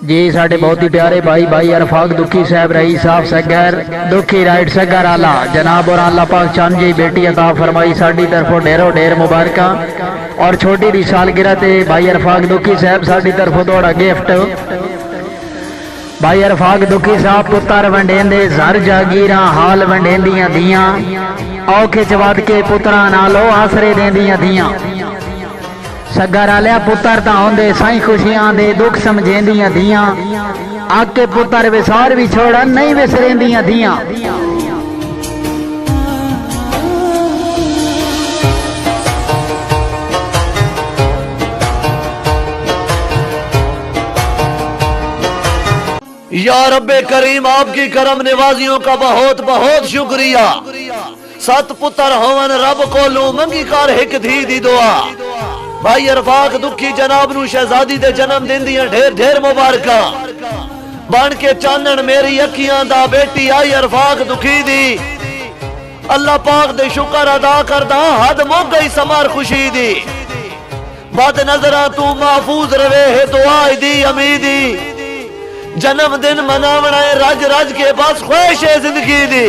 जी साढ़े बहुत ही प्यारे भाई भाई अरफाक दुखी साहब रही साहब सगर दुखी राइट सगर आला जनाब और अल्लाह पाक चंद जी बेटी अता फरमाई साड़ी तरफों ढेरों ढेर मुबारक और छोटी दी सालगिरह ते भाई अरफाक दुखी साहब साड़ी तरफों थोड़ा गिफ्ट भाई अरफाक दुखी साहब पुत्र वंडेंदे जर जागीरा हाल वंडेंदियां दियां औखे च वध के पुत्रां नालों आसरे देंदियां दियां सगर आलिया पुत्र तां होंदे साई खुशियां दे दुख समझेंदियां दियां आके पुत्र विसार भी छोड़न नहीं विसरेंदियां दियां या रब्बे करीम आपकी करम निवाजियों का बहुत बहुत शुक्रिया। 7 पुत्र होवन रब कोलू मंगी कर हिक धी दी दुआ। भाई अरफाक दुखी जनाब नू शहजादी दे जन्म दिन दियां ढेर ढेर मुबारका बन के चानन मेरी अखियां दा बेटी आई अरफाक दुखी दी अल्लाह पाक दे शुक्र अदा करदा हद मुक गई समार खुशी दी बद नजरा तू महफूज रवे है दुआ दी अमीदी जन्मदिन मनावना है रज रज के बस ख्वाहिश है जिंदगी दी।